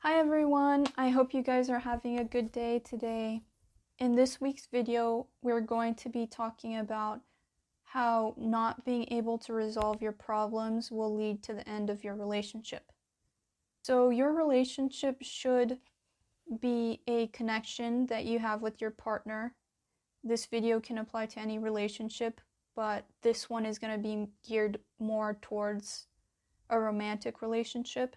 Hi everyone, I hope you guys are having a good day today. In this week's video, we're going to be talking about how not being able to resolve your problems will lead to the end of your relationship. So your relationship should be a connection that you have with your partner. This video can apply to any relationship, but this one is going to be geared more towards a romantic relationship,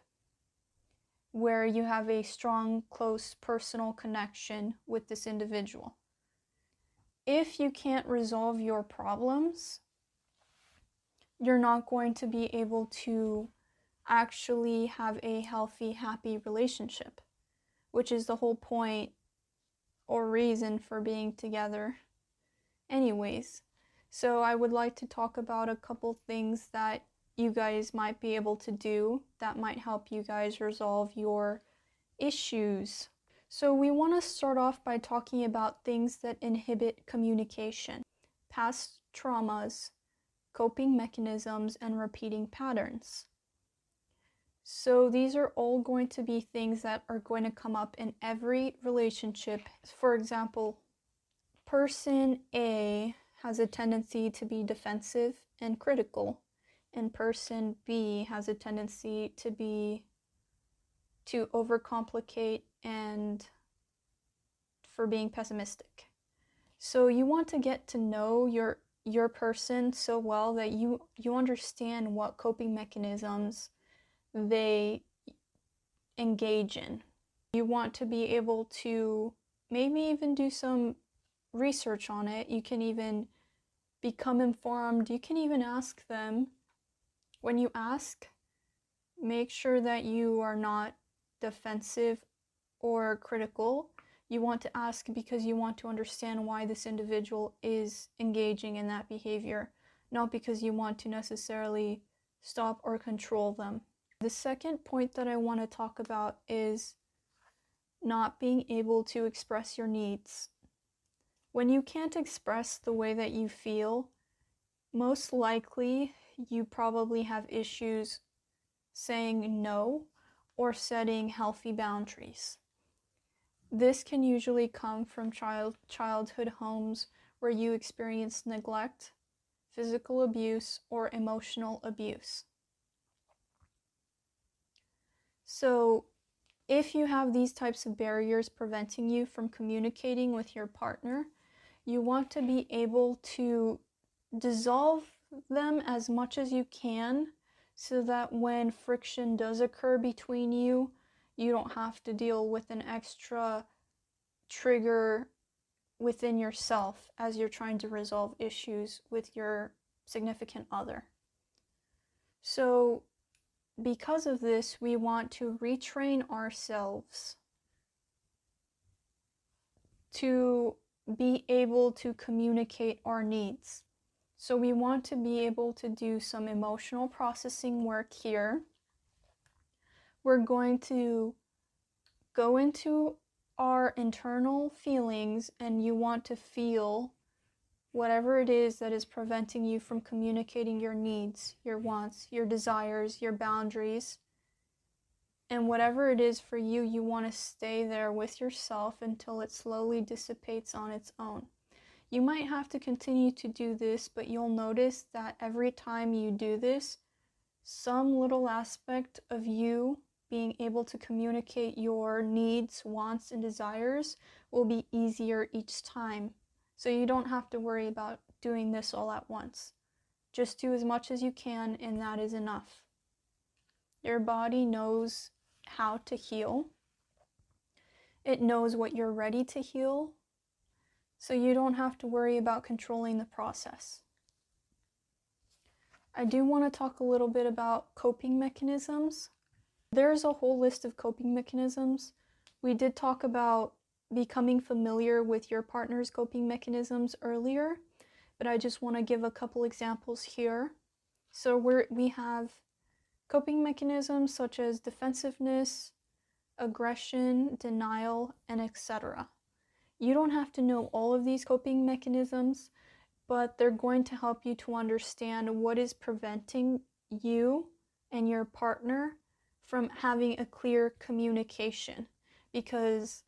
where you have a strong, close, personal connection with this individual. If you can't resolve your problems, you're not going to be able to actually have a healthy, happy relationship, which is the whole point or reason for being together anyways. So I would like to talk about a couple things that you guys might be able to do that might help you guys resolve your issues. So we want to start off by talking about things that inhibit communication: past traumas, coping mechanisms, and repeating patterns. So these are all going to be things that are going to come up in every relationship. For example, person A has a tendency to be defensive and critical, and person B has a tendency to overcomplicate and for being pessimistic. So you want to get to know your person so well that you understand what coping mechanisms they engage in. You want to be able to maybe even do some research on it. You can even become informed. You can even ask them. When you ask, make sure that you are not defensive or critical. You want to ask because you want to understand why this individual is engaging in that behavior, not because you want to necessarily stop or control them. The second point that I want to talk about is not being able to express your needs. When you can't express the way that you feel, most likely you probably have issues saying no or setting healthy boundaries. This can usually come from childhood homes where you experience neglect, physical abuse, or emotional abuse. So if you have these types of barriers preventing you from communicating with your partner, you want to be able to dissolve them as much as you can so that when friction does occur between you, you don't have to deal with an extra trigger within yourself as you're trying to resolve issues with your significant other. So because of this, we want to retrain ourselves to be able to communicate our needs. So we want to be able to do some emotional processing work here. We're going to go into our internal feelings, and you want to feel whatever it is that is preventing you from communicating your needs, your wants, your desires, your boundaries. And whatever it is for you, you want to stay there with yourself until it slowly dissipates on its own. You might have to continue to do this, but you'll notice that every time you do this, some little aspect of you being able to communicate your needs, wants, and desires will be easier each time. So you don't have to worry about doing this all at once. Just do as much as you can, and that is enough. Your body knows how to heal. It knows what you're ready to heal. So you don't have to worry about controlling the process. I do want to talk a little bit about coping mechanisms. There's a whole list of coping mechanisms. We did talk about becoming familiar with your partner's coping mechanisms earlier, but I just want to give a couple examples here. So we have coping mechanisms such as defensiveness, aggression, denial, and etc. You don't have to know all of these coping mechanisms, but they're going to help you to understand what is preventing you and your partner from having a clear communication, because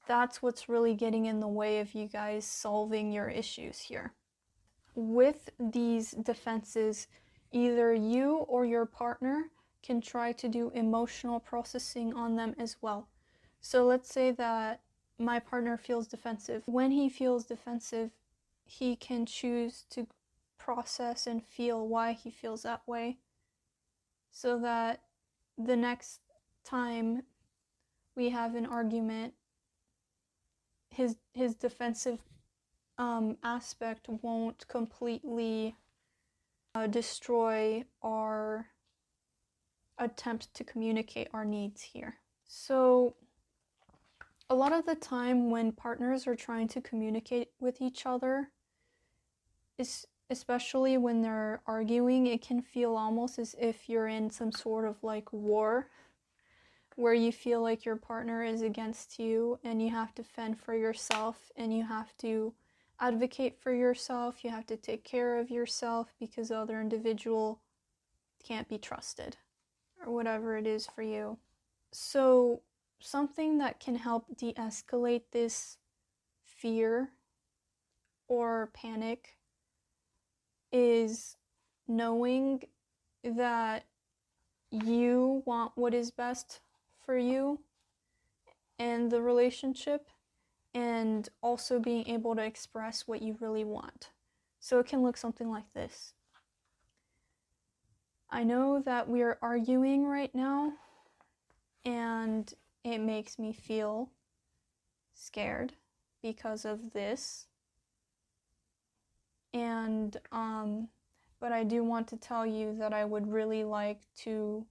that's what's really getting in the way of you guys solving your issues here. With these defenses, either you or your partner can try to do emotional processing on them as well. So let's say that my partner feels defensive. When he feels defensive, he can choose to process and feel why he feels that way, so that the next time we have an argument, his defensive aspect won't completely destroy our attempt to communicate our needs here. So a lot of the time when partners are trying to communicate with each other, especially when they're arguing, it can feel almost as if you're in some sort of like war, where you feel like your partner is against you and you have to fend for yourself and you have to advocate for yourself, you have to take care of yourself because the other individual can't be trusted, or whatever it is for you. So something that can help de-escalate this fear or panic is knowing that you want what is best for you and the relationship, and also being able to express what you really want. So it can look something like this. I know that we're arguing right now, and it makes me feel scared because of this. And but I do want to tell you that I would really like to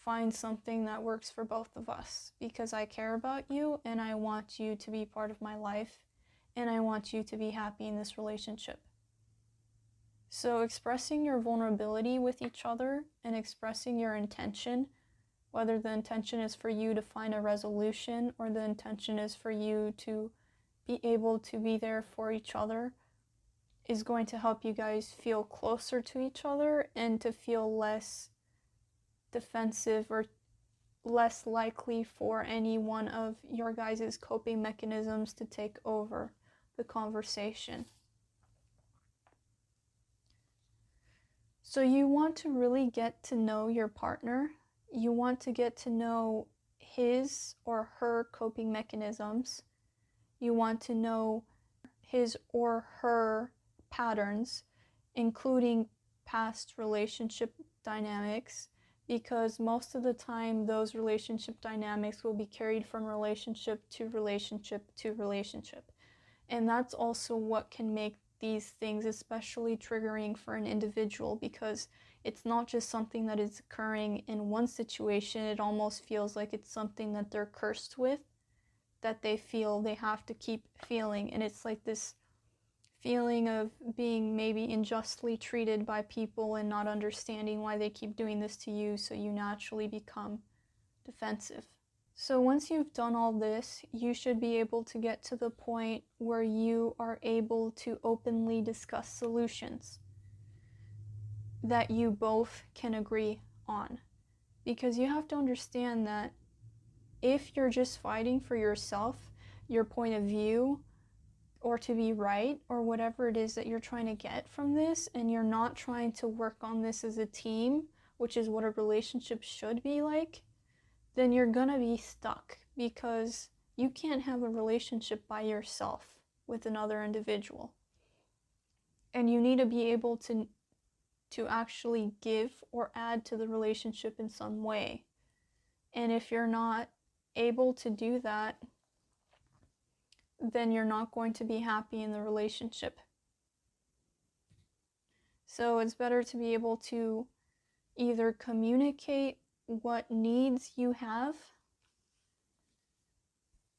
find something that works for both of us, because I care about you and I want you to be part of my life and I want you to be happy in this relationship. So expressing your vulnerability with each other and expressing your intention, whether the intention is for you to find a resolution or the intention is for you to be able to be there for each other, is going to help you guys feel closer to each other and to feel less defensive or less likely for any one of your guys' coping mechanisms to take over the conversation. So you want to really get to know your partner. You want to get to know his or her coping mechanisms. You want to know his or her patterns, including past relationship dynamics, because most of the time those relationship dynamics will be carried from relationship to relationship to relationship. And that's also what can make these things especially triggering for an individual, because it's not just something that is occurring in one situation. It almost feels like it's something that they're cursed with, that they feel they have to keep feeling. And it's like this feeling of being maybe unjustly treated by people and not understanding why they keep doing this to you, so you naturally become defensive. So once you've done all this, you should be able to get to the point where you are able to openly discuss solutions that you both can agree on. Because you have to understand that if you're just fighting for yourself, your point of view, or to be right, or whatever it is that you're trying to get from this, and you're not trying to work on this as a team, which is what a relationship should be like, then you're gonna be stuck, because you can't have a relationship by yourself with another individual. And you need to be able to actually give or add to the relationship in some way. And if you're not able to do that, then you're not going to be happy in the relationship. So it's better to be able to either communicate what needs you have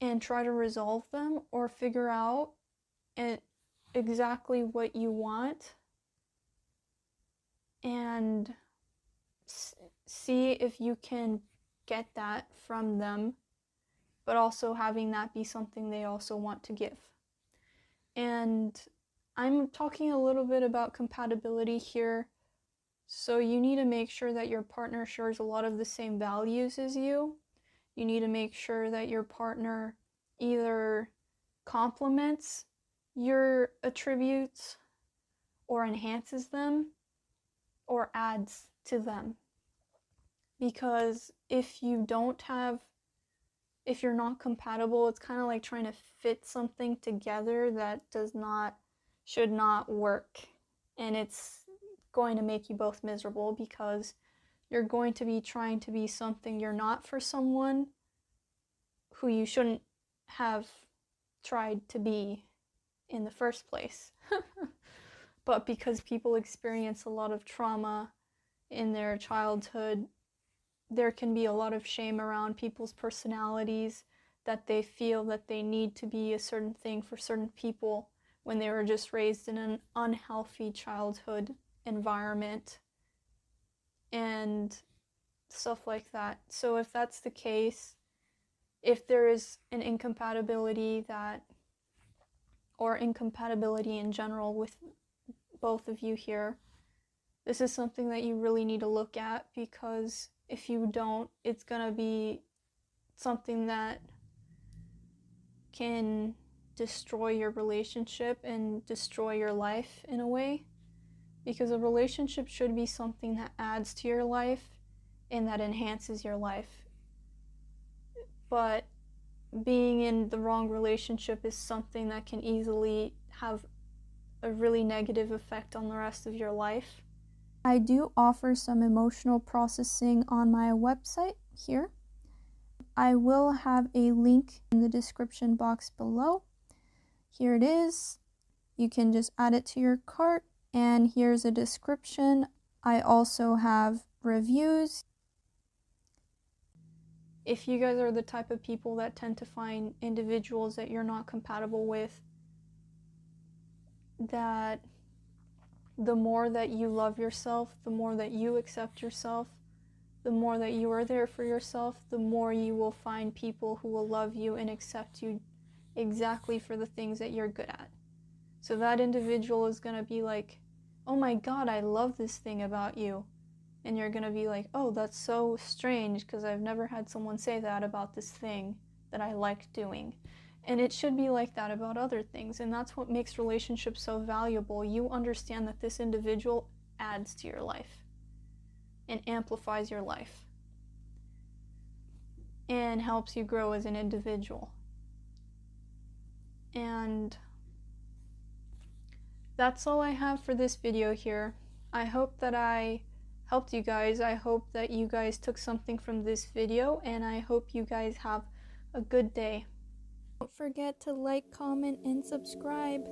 and try to resolve them, or figure out exactly what you want and see if you can get that from them, but also having that be something they also want to give. And I'm talking a little bit about compatibility here So you need to make sure that your partner shares a lot of the same values as you. You need to make sure that your partner either complements your attributes or enhances them or adds to them. Because if you're not compatible, it's kind of like trying to fit something together that should not work. And it's going to make you both miserable because you're going to be trying to be something you're not for someone who you shouldn't have tried to be in the first place. But because people experience a lot of trauma in their childhood, there can be a lot of shame around people's personalities, that they feel that they need to be a certain thing for certain people when they were just raised in an unhealthy childhood environment and stuff like that. So if that's the case, if there is an incompatibility or incompatibility in general with both of you here, this is something that you really need to look at, because if you don't, it's gonna be something that can destroy your relationship and destroy your life in a way. Because a relationship should be something that adds to your life and that enhances your life. But being in the wrong relationship is something that can easily have a really negative effect on the rest of your life. I do offer some emotional processing on my website here. I will have a link in the description box below. Here it is. You can just add it to your cart, and here's a description. I also have reviews. If you guys are the type of people that tend to find individuals that you're not compatible with, that the more that you love yourself, the more that you accept yourself, the more that you are there for yourself, the more you will find people who will love you and accept you exactly for the things that you're good at. So that individual is going to be like, oh my God, I love this thing about you. And you're going to be like, oh, that's so strange because I've never had someone say that about this thing that I like doing. And it should be like that about other things. And that's what makes relationships so valuable. You understand that this individual adds to your life and amplifies your life and helps you grow as an individual. And that's all I have for this video here. I hope that I helped you guys. I hope that you guys took something from this video, and I hope you guys have a good day. Don't forget to like, comment, and subscribe.